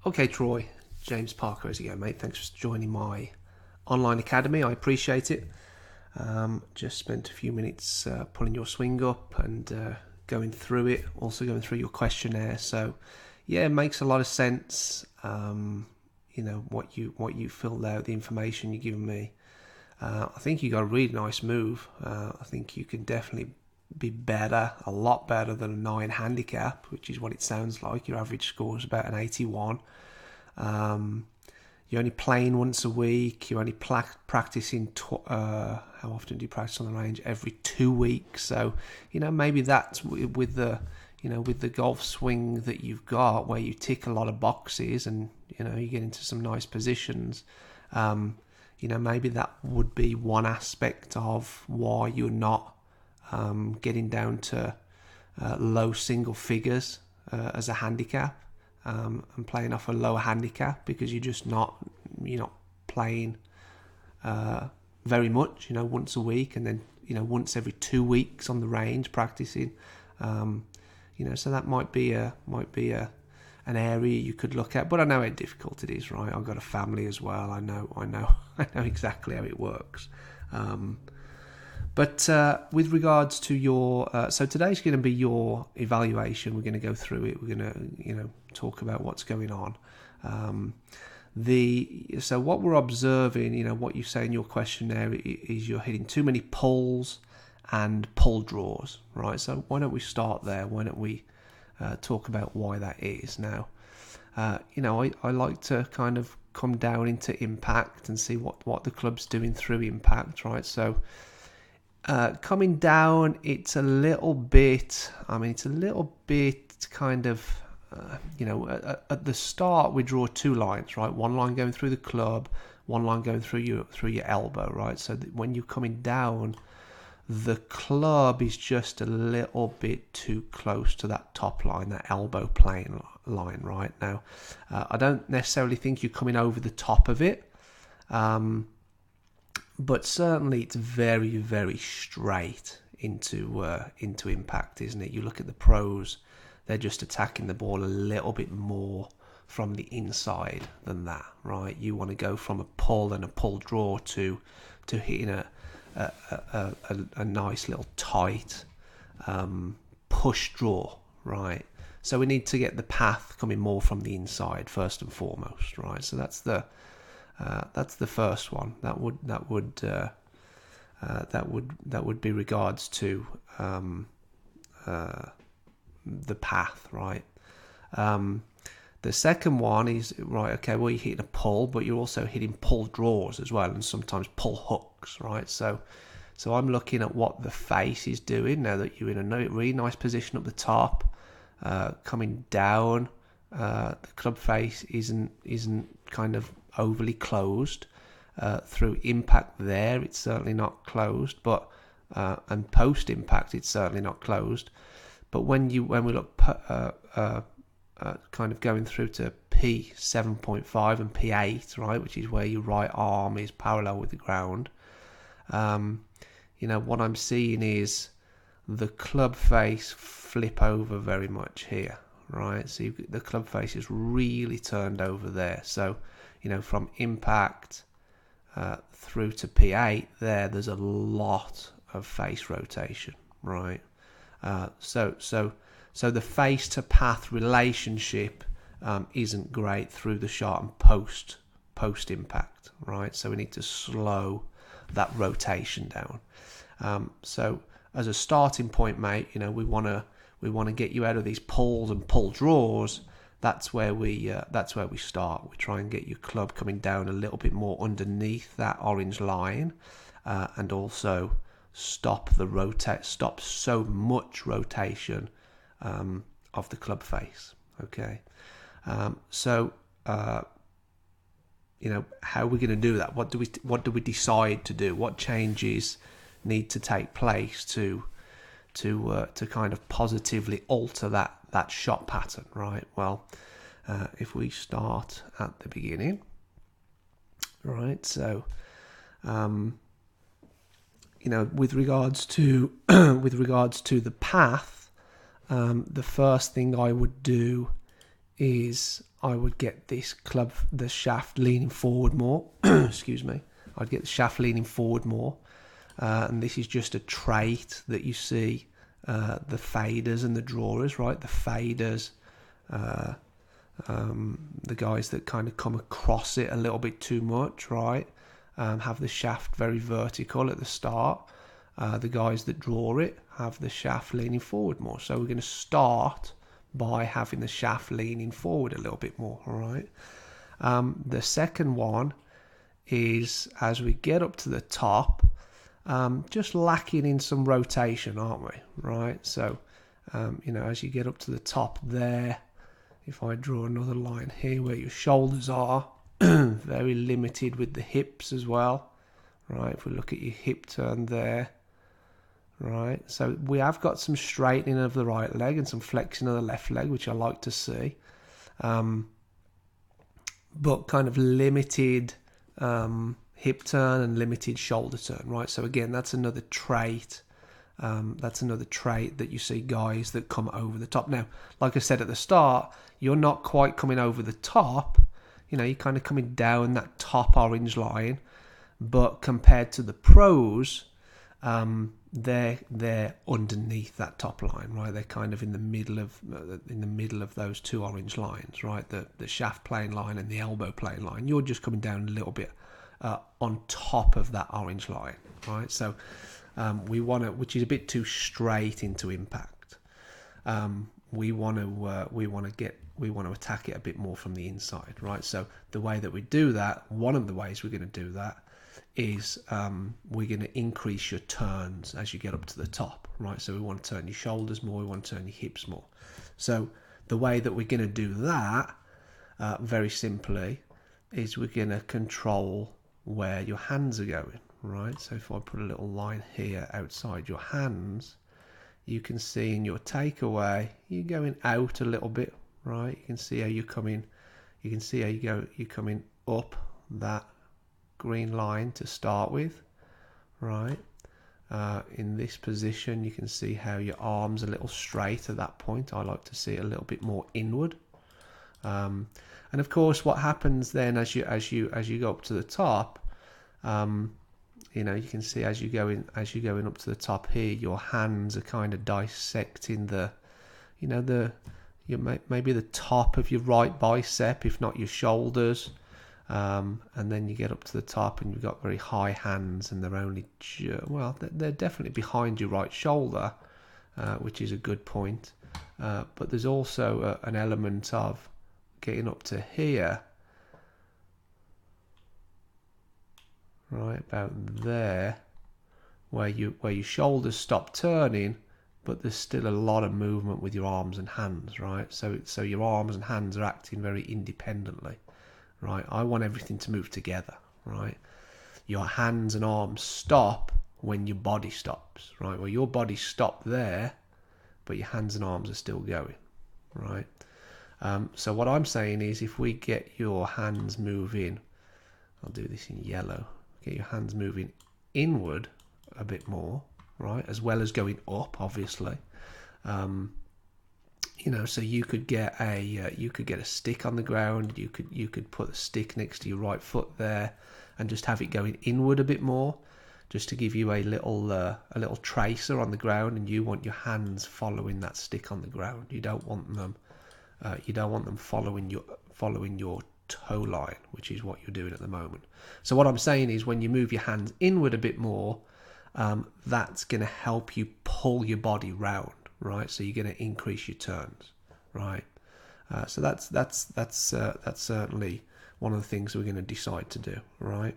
Okay, Troy, James Parker as again, mate. Thanks for joining my online academy. I appreciate it. Just spent a few minutes pulling your swing up and going through it, also going through your questionnaire. So, yeah, it makes a lot of sense. What you filled out, the information you're giving me. I think you got a really nice move. I think you can definitely be better, a lot better than a 9 handicap, which is what it sounds like. Your average score is about an 81. You're only playing once a week. You're only practicing. How often do you practice on the range? Every 2 weeks. So, maybe that's with the golf swing that you've got, where you tick a lot of boxes and you get into some nice positions. Maybe that would be one aspect of why you're not getting down to low single figures as a handicap, and playing off a lower handicap, because you're not playing very much, once a week, and then once every 2 weeks on the range practicing. So that might be an area you could look at. But I know how difficult it is, right? I've got a family as well. I know I know exactly how it works. But with regards to your, so today's going to be your evaluation. We're going to go through it. We're going to, talk about what's going on. So what we're observing, what you say in your questionnaire is you're hitting too many pulls and pull draws, right? So why don't we start there? Why don't we talk about why that is? Now, I like to kind of come down into impact and see what the club's doing through impact, right? So coming down, it's a little bit kind of, at the start we draw 2 lines, right? One line going through the club, one line going through your elbow, right? So that when you're coming down, the club is just a little bit too close to that top line, that elbow plane line, right? Now, I don't necessarily think you're coming over the top of it, but certainly it's very, very straight into impact, isn't it? You look at the pros, they're just attacking the ball a little bit more from the inside than that, right? You want to go from a pull and a pull draw to hitting a nice little tight push draw, right? So we need to get the path coming more from the inside first and foremost, right? So that's the first one. That would be regards to the path, right? The second one is, right, okay, well, you're hitting a pull, but you're also hitting pull draws as well, and sometimes pull hooks, right? So I'm looking at what the face is doing now that you're in a really nice position up the top. Coming down, the club face isn't kind of overly closed. Through impact there, it's certainly not closed, but and post impact, it's certainly not closed. But when we look kind of going through to P7.5 and P8, right, which is where your right arm is parallel with the ground, what I'm seeing is the club face flip over very much here, right? So the club face is really turned over there. So, from impact through to P8 there's a lot of face rotation, right? So the face to path relationship isn't great through the shot and post impact, right? So we need to slow that rotation down. So as a starting point, mate, we want to get you out of these pulls and pull draws. That's where we start. We try and get your club coming down a little bit more underneath that orange line, and also stop so much rotation of the club face. Okay, so how are we going to do that? What do we decide to do? What changes need to take place to kind of positively alter that shot pattern, right? Well, if we start at the beginning, right? So, with regards to the path, the first thing I would do is I would get the shaft leaning forward more. Excuse me. I'd get the shaft leaning forward more. And this is just a trait that you see the faders and the drawers, right? The faders, the guys that kind of come across it a little bit too much, right? Have the shaft very vertical at the start. The guys that draw it have the shaft leaning forward more. So we're going to start by having the shaft leaning forward a little bit more, all right? The second one is, as we get up to the top, just lacking in some rotation, aren't we? Right, so as you get up to the top there, if I draw another line here where your shoulders are, very limited with the hips as well, right? If we look at your hip turn there, right, so we have got some straightening of the right leg and some flexing of the left leg, which I like to see, but kind of limited hip turn and limited shoulder turn, right? So again, that's another trait. That's another trait that you see guys that come over the top. Now, like I said at the start, you're not quite coming over the top. You're kind of coming down that top orange line, but compared to the pros, they're underneath that top line, right? They're kind of in the middle of those two orange lines, right? The shaft plane line and the elbow plane line. You're just coming down a little bit on top of that orange line, right? So we want to, which is a bit too straight into impact. We want to attack it a bit more from the inside, right? So the way that we do that, one of the ways we're going to do that is we're going to increase your turns as you get up to the top, right? So we want to turn your shoulders more, we want to turn your hips more. So the way that we're going to do that, very simply, is we're going to control where your hands are going, right? So if I put a little line here outside your hands, you can see in your takeaway, you're going out a little bit, right? You can see how you're coming, you're coming up that green line to start with, right? In this position, you can see how your arms are a little straight at that point. I like to see it a little bit more inward. And of course, what happens then as you go up to the top, you can see as you're going up to the top here, your hands are kind of dissecting maybe the top of your right bicep, if not your shoulders. And then you get up to the top and you've got very high hands, and they're only they're definitely behind your right shoulder, which is a good point. But there's also an element of getting up to here, right about there, where your shoulders stop turning, but there's still a lot of movement with your arms and hands, right? So your arms and hands are acting very independently, right? I want everything to move together, right? Your hands and arms stop when your body stops, right? Well, your body stopped there, but your hands and arms are still going, right? So what I'm saying is, if we get your hands moving, I'll do this in yellow, get your hands moving inward a bit more, right, as well as going up, obviously. So you could get a stick on the ground. You could put a stick next to your right foot there, and just have it going inward a bit more, just to give you a little tracer on the ground. And you want your hands following that stick on the ground. You don't want them following your toe line, which is what you're doing at the moment. So what I'm saying is, when you move your hands inward a bit more, that's going to help you pull your body round, right? So you're going to increase your turns, right? So that's certainly one of the things we're going to decide to do, right?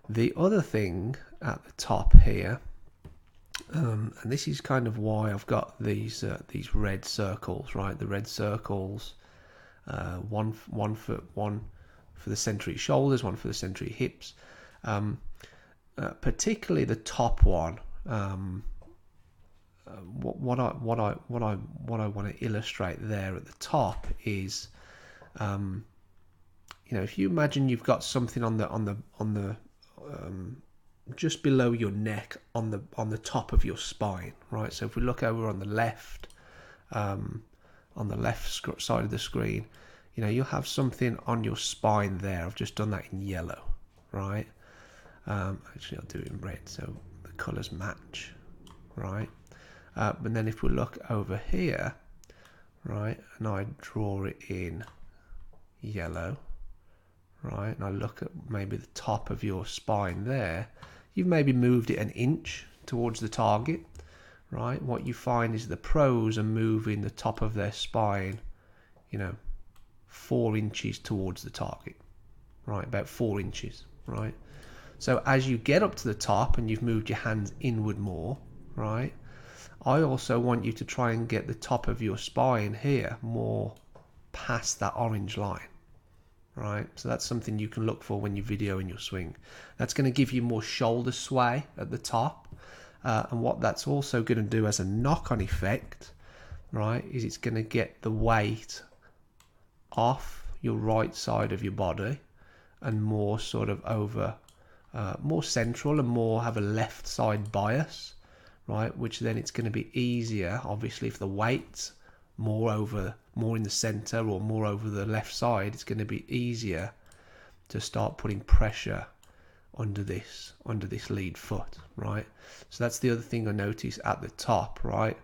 The other thing at the top here, and this is kind of why I've got these red circles, right? The red circles, one for the center of your shoulders, one for the center of your hips. Particularly the top one. What I want to illustrate there at the top is, if you imagine you've got something on the just below your neck, on the top of your spine, right? So if we look over on the left, on the left side of the screen, you know, you'll have something on your spine there. I've just done that in yellow, right? Actually, I'll do it in red so the colours match, right? But then if we look over here, right, and I draw it in yellow, right, and I look at maybe the top of your spine there, you've maybe moved it an inch towards the target, right? What you find is the pros are moving the top of their spine, you know, 4 inches towards the target, right, about 4 inches, right? So as you get up to the top and you've moved your hands inward more, right, I also want you to try and get the top of your spine here more past that orange line, right? So that's something you can look for when you're videoing your swing. That's going to give you more shoulder sway at the top. And what that's also going to do as a knock-on effect, right, is it's going to get the weight off your right side of your body and more sort of over, more central and more have a left side bias, right, which then it's going to be easier, obviously, if the weight's more in the center or more over the left side, it's going to be easier to start putting pressure under this lead foot, right? So that's the other thing I notice at the top, right?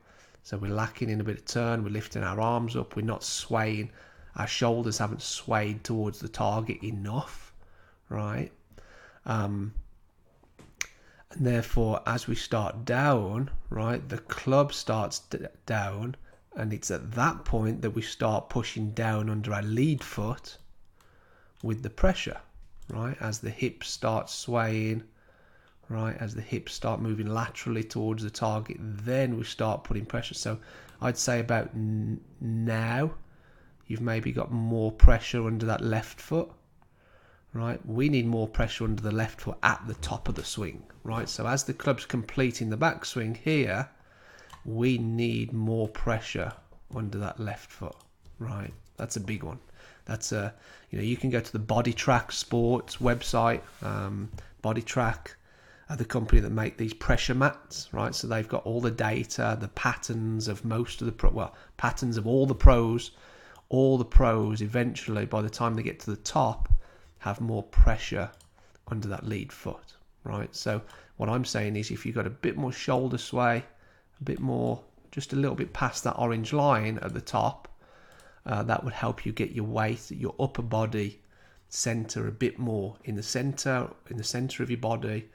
So we're lacking in a bit of turn, we're lifting our arms up, we're not swaying, our shoulders haven't swayed towards the target enough, right? And therefore, as we start down, right, the club starts down, and it's at that point that we start pushing down under our lead foot with the pressure, right, as the hips start swaying, right, as the hips start moving laterally towards the target, then we start putting pressure. So I'd say about now you've maybe got more pressure under that left foot, right? We need more pressure under the left foot at the top of the swing, right? So as the club's completing the backswing here, we need more pressure under that left foot, right? That's a big one. That's a, you know, you can go to the BodyTrack Sports website. BodyTrack are the company that make these pressure mats, right? So they've got all the data, the patterns of most of the patterns of all the pros. All the pros eventually, by the time they get to the top, have more pressure under that lead foot, right? So what I'm saying is, if you've got a bit more shoulder sway, a bit more, just a little bit past that orange line at the top, that would help you get your weight, your upper body center a bit more in the center of your body,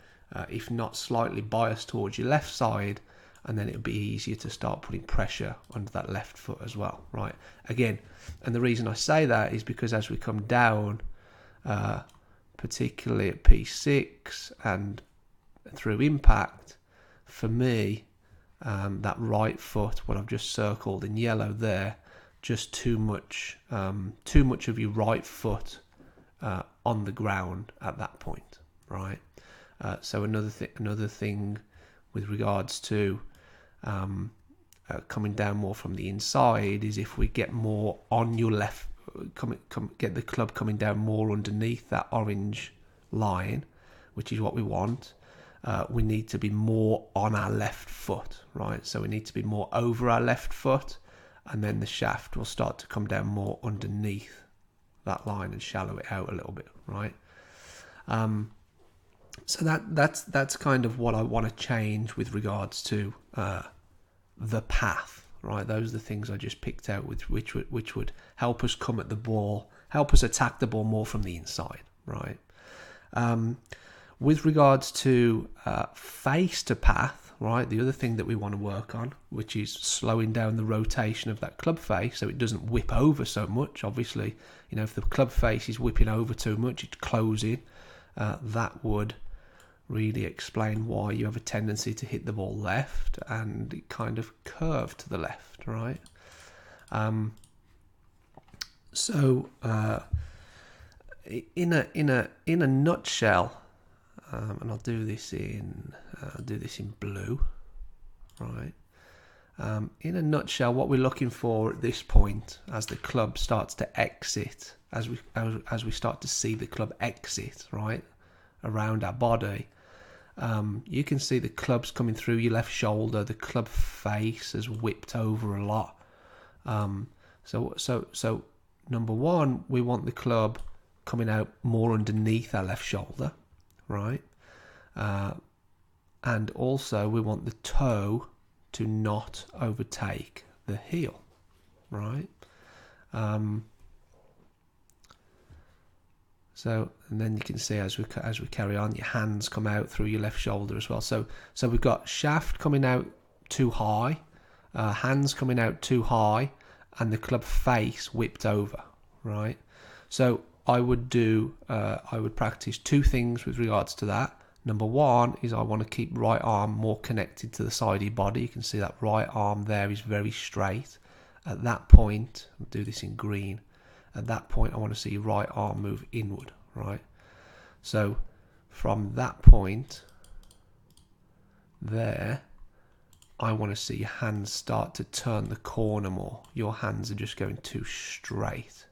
if not slightly biased towards your left side, and then it'll be easier to start putting pressure under that left foot as well, right? Again, and the reason I say that is because as we come down, particularly at P6 and through impact, for me, that right foot, what I've just circled in yellow there, just too much of your right foot on the ground at that point, right? So another thing with regards to coming down more from the inside is if we get more on your left, get the club coming down more underneath that orange line, which is what we want. We need to be more on our left foot, right? So we need to be more over our left foot, and then the shaft will start to come down more underneath that line and shallow it out a little bit, right? So that's kind of what I want to change with regards to the path, right? Those are the things I just picked out, which would help us come at the ball, help us attack the ball more from the inside, right? With regards to face to path, right, the other thing that we want to work on, which is slowing down the rotation of that club face so it doesn't whip over so much. Obviously, you know, if the club face is whipping over too much, it's closing. That would really explain why you have a tendency to hit the ball left and it kind of curve to the left, right? So in a nutshell, and I'll do this in blue, right? In a nutshell, what we're looking for at this point, as the club starts to exit, as we start to see the club exit, right, around our body, you can see the club's coming through your left shoulder. The club face has whipped over a lot. So number one, we want the club coming out more underneath our left shoulder, right? And also we want the toe to not overtake the heel, right? So, and then you can see as we carry on, your hands come out through your left shoulder as well. So we've got shaft coming out too high, hands coming out too high, and the club face whipped over, right? So I would practice two things with regards to that. Number one is I want to keep right arm more connected to the side of your body. You can see that right arm there is very straight. At that point, I'll do this in green. At that point, I want to see your right arm move inward, right? So from that point there, I want to see your hands start to turn the corner more. Your hands are just going too straight.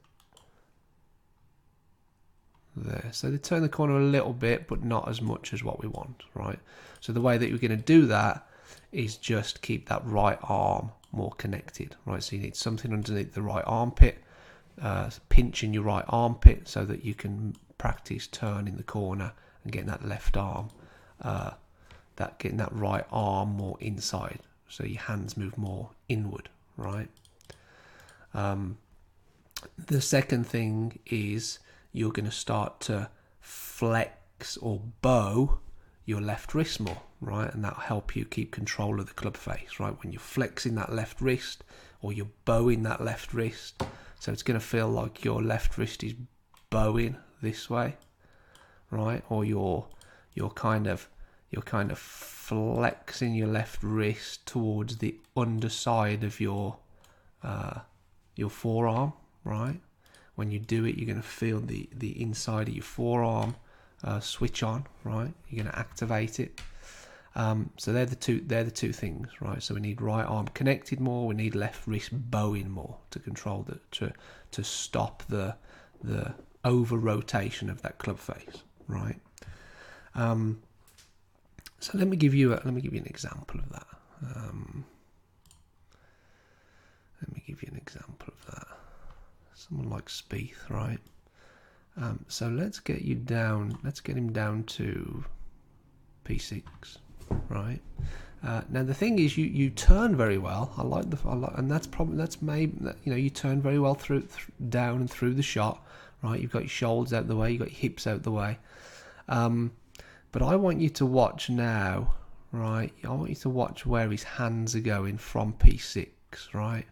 There. So they turn the corner a little bit, but not as much as what we want, right? So the way that you're going to do that is just keep that right arm more connected, right? So you need something underneath the right armpit, pinching your right armpit so that you can practice turning the corner and getting that left arm, getting that right arm more inside, so your hands move more inward, right? The second thing is you're going to start to flex or bow your left wrist more, right? And that'll help you keep control of the club face, right? When you're flexing that left wrist or you're bowing that left wrist, so it's going to feel like your left wrist is bowing this way, right? Or you're kind of flexing your left wrist towards the underside of your forearm, right? When you do it, you're going to feel the inside of your forearm switch on, right? You're going to activate it. So they're the two things, right? So we need right arm connected more. We need left wrist bowing more to control to stop the over rotation of that club face, right? So let me give you an example of that. Let me give you an example of that. Someone like Spieth, right? So let's get him down to P6, right? Now the thing is, you turn very well. And that's maybe, you turn very well through down and through the shot, right? You've got your shoulders out the way, you've got your hips out the way. But I want you to watch now, right? I want you to watch where his hands are going from P6, right?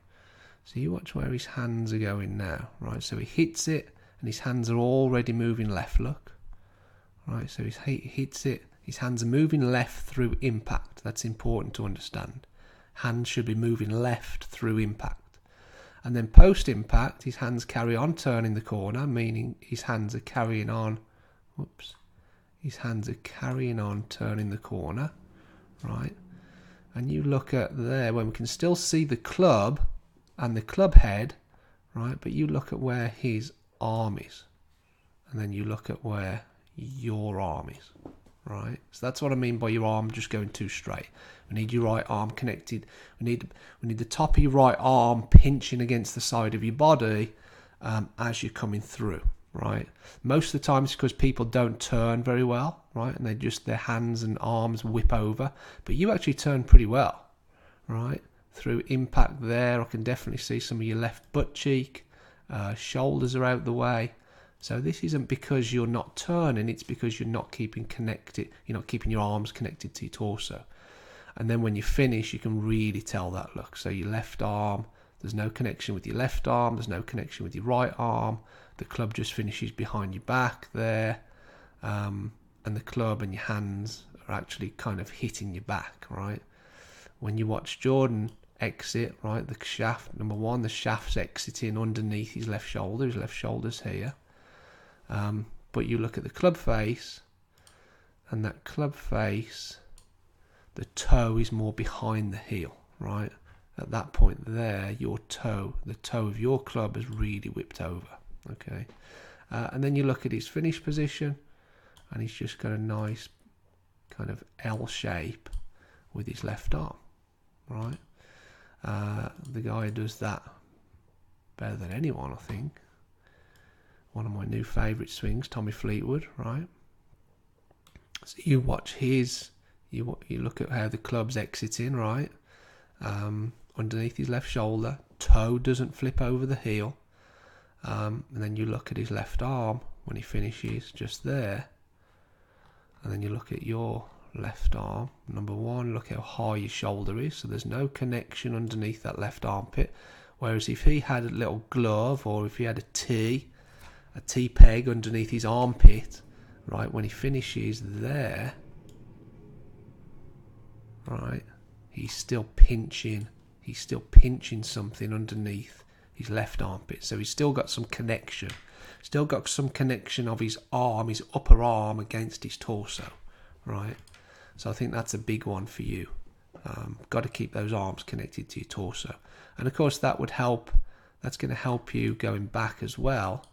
So you watch where his hands are going now, right? So he hits it, and his hands are already moving left, look. Right, so he hits it, his hands are moving left through impact. That's important to understand. Hands should be moving left through impact. And then post-impact, his hands carry on turning the corner, meaning his hands are carrying on, his hands are carrying on turning the corner, right? And you look at there, when we can still see the club and the club head, right? But you look at where his arm is, and then you look at where your arm is, right? So that's what I mean by your arm just going too straight. We need your right arm connected. We need the top of your right arm pinching against the side of your body as you're coming through, right? Most of the time it's because people don't turn very well, right? And their hands and arms whip over. But you actually turn pretty well, right? Through impact there, I can definitely see some of your left butt cheek. Shoulders are out the way. So this isn't because you're not turning, it's because you're not keeping connected. You're not keeping your arms connected to your torso. And then when you finish, you can really tell that look. So your left arm, there's no connection with your left arm, there's no connection with your right arm. The club just finishes behind your back there. And the club and your hands are actually kind of hitting your back, right? When you watch Jordan exit, right, the shaft, number one, the shaft's exiting underneath his left shoulder's here. But you look at the club face, and that club face, the toe is more behind the heel, right? At that point there, the toe of your club has really whipped over, okay? And then you look at his finish position, and he's just got a nice kind of L shape with his left arm, right? The guy who does that better than anyone, I think. One of my new favourite swings, Tommy Fleetwood, right? So you watch his, you look at how the club's exiting, right? Underneath his left shoulder, toe doesn't flip over the heel. And then you look at his left arm when he finishes, just there. And then you look at your left arm. Number one, look how high your shoulder is. So there's no connection underneath that left armpit. Whereas if he had a little glove, or if he had a T peg underneath his armpit, right, when he finishes there, right, he's still pinching something underneath his left armpit. So he's still got some connection. Still got some connection of his arm, his upper arm against his torso, right? So I think that's a big one for you. Got to keep those arms connected to your torso. And of course that would help, that's going to help you going back as well,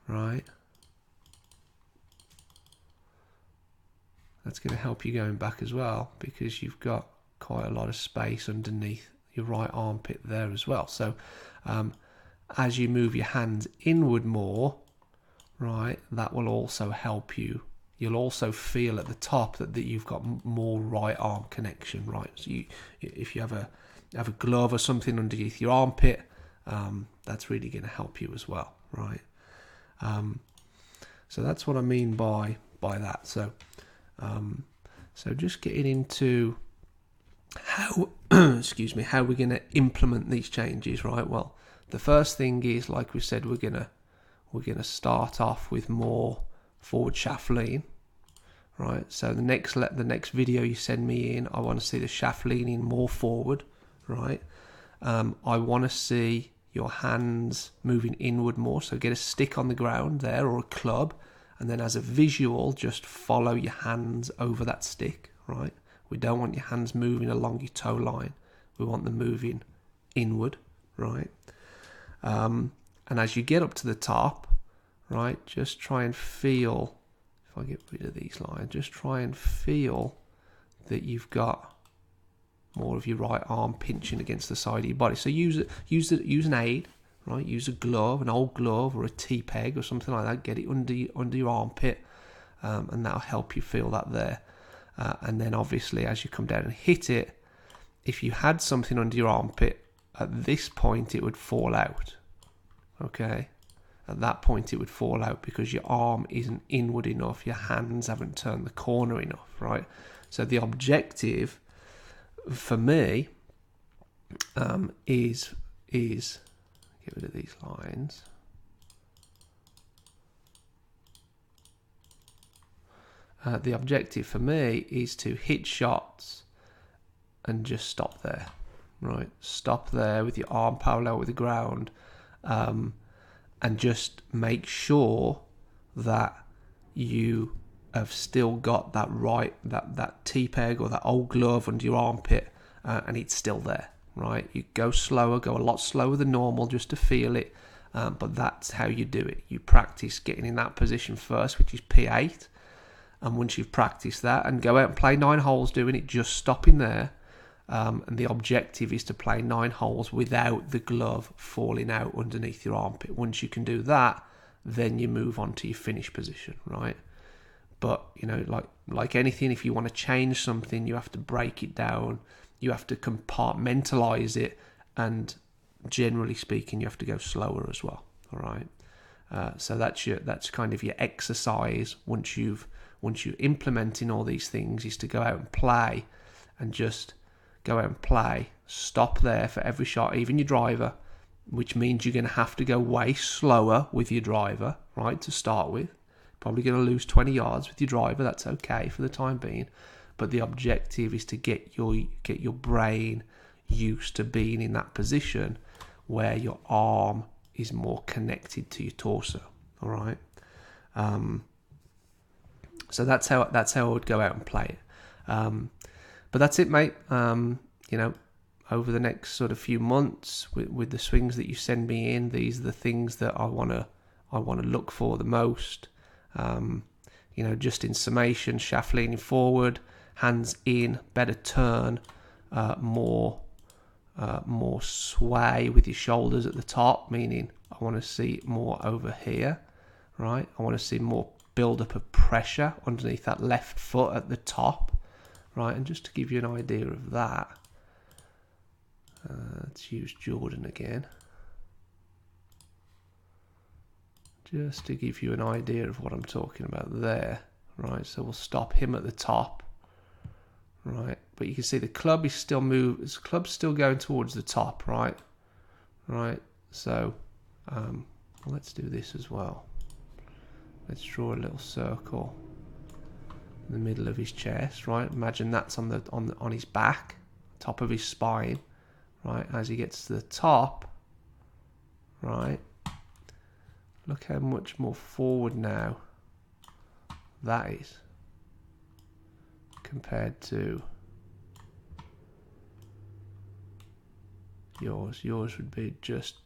right? That's going to help you going back as well, because you've got quite a lot of space underneath your right armpit there as well. So as you move your hands inward more, right, that will also help you. You'll also feel at the top that you've got more right arm connection, right? So if you have a glove or something underneath your armpit, that's really going to help you as well, right? So that's what I mean by that. So just getting into how excuse me, how we're going to implement these changes, right? Well, the first thing is, like we said, we're gonna start off with more forward shaft lean, right? So the next video you send me in, I want to see the shaft leaning more forward, right? I want to see your hands moving inward more. So get a stick on the ground there, or a club, and then as a visual, just follow your hands over that stick, right? We don't want your hands moving along your toe line. We want them moving inward, right? And as you get up to the top, right, just try and feel, if I get rid of these lines, just try and feel that you've got more of your right arm pinching against the side of your body. So use an aid, right? Use a glove, an old glove or a T-peg or something like that. Get it under your armpit, and that'll help you feel that there. And then obviously as you come down and hit it, if you had something under your armpit, at this point it would fall out, okay? At that point it would fall out because your arm isn't inward enough, your hands haven't turned the corner enough, right? So the objective for me is get rid of these lines. The objective for me is to hit shots and just stop there, right? Stop there with your arm parallel with the ground, and just make sure that you have still got that that T-peg or that old glove under your armpit, and it's still there, right? You go slower, go a lot slower than normal just to feel it, but that's how you do it. You practice getting in that position first, which is P8. And once you've practiced that, and go out and play 9 holes doing it, just stopping there. And the objective is to play 9 holes without the glove falling out underneath your armpit. Once you can do that, then you move on to your finish position, right? But, you know, like anything, if you want to change something, you have to break it down. You have to compartmentalize it. And generally speaking, you have to go slower as well, all right? So that's kind of your exercise once you're implementing all these things, is to go out and play, and just go out and play. Stop there for every shot, even your driver, which means you're going to have to go way slower with your driver, right, to start with. Probably going to lose 20 yards with your driver. That's okay for the time being. But the objective is to get your brain used to being in that position where your arm is more connected to your torso, all right? So that's how I would go out and play it. But that's it, mate. You know, over the next sort of few months with the swings that you send me in, these are the things that I want to look for the most. You know, just in summation: shaft leaning forward, hands in, better turn, more more sway with your shoulders at the top, meaning I want to see it more over here, right? I want to see more build-up of pressure underneath that left foot at the top, right? And just to give you an idea of that, let's use Jordan again. Just to give you an idea of what I'm talking about there, right? So we'll stop him at the top, right? But you can see the club is still the club's still going towards the top, right? Right. So let's do this as well. Let's draw a little circle in the middle of his chest, right? Imagine that's on his back, top of his spine, right? As he gets to the top, right? Look how much more forward now that is compared to yours. Yours would be just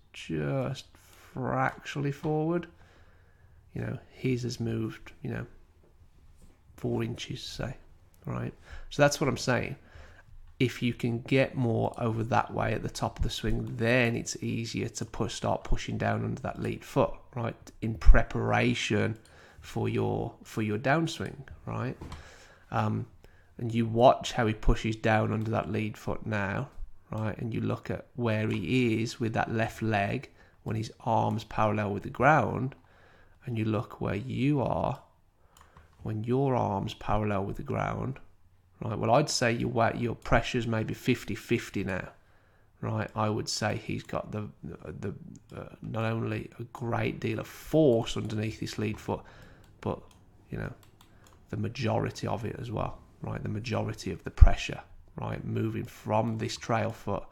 fractionally forward. You know, his has moved, 4 inches, say, right? So that's what I'm saying. If you can get more over that way at the top of the swing, then it's easier to start pushing down under that lead foot, right? In preparation for your downswing, right? And you watch how he pushes down under that lead foot now, right? And you look at where he is with that left leg when his arms parallel with the ground, and you look where you are when your arms parallel with the ground. Right, well, I'd say your pressure's maybe 50-50 now, right? I would say he's got the not only a great deal of force underneath his lead foot, but the majority of it as well, right? The majority of the pressure, right, moving from this trail foot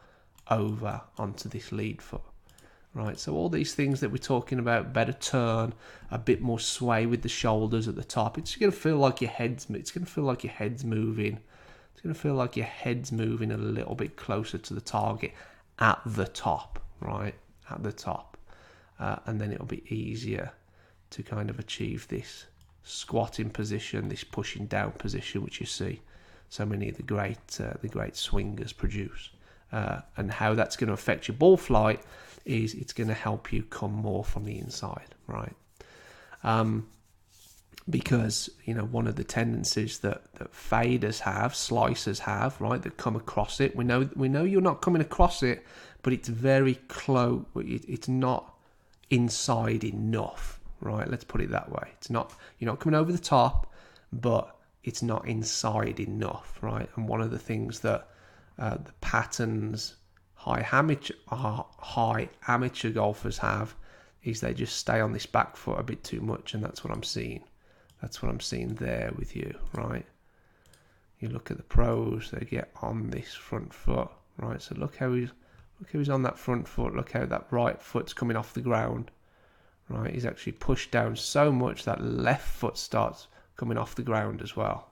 over onto this lead foot, right? So all these things that we're talking about, better turn, a bit more sway with the shoulders at the top. It's going to feel like your head's moving. It's going to feel like your head's moving a little bit closer to the target at the top, right? At the top. And then it'll be easier to kind of achieve this squatting position, this pushing down position, which you see so many of the great swingers produce. And how that's going to affect your ball flight is it's going to help you come more from the inside, right? Because one of the tendencies that faders have, slicers have, right, that come across it. We know you're not coming across it, but it's very close. It's not inside enough, right? Let's put it that way. You're not coming over the top, but it's not inside enough, right? And one of the things that the patterns high amateur golfers have is they just stay on this back foot a bit too much, and that's what I'm seeing. That's what I'm seeing there with you, right? You look at the pros; they get on this front foot, right? So look how he's on that front foot. Look how that right foot's coming off the ground, right? He's actually pushed down so much that left foot starts coming off the ground as well.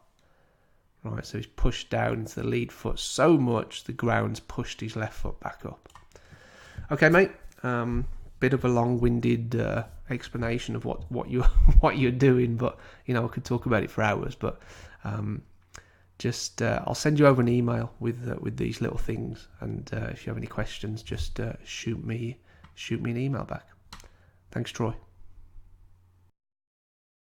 Right, so he's pushed down into the lead foot so much the ground's pushed his left foot back up. Okay, mate. Bit of a long-winded explanation of what you're doing, but I could talk about it for hours. But I'll send you over an email with these little things, and if you have any questions, just shoot me an email back. Thanks, Troy.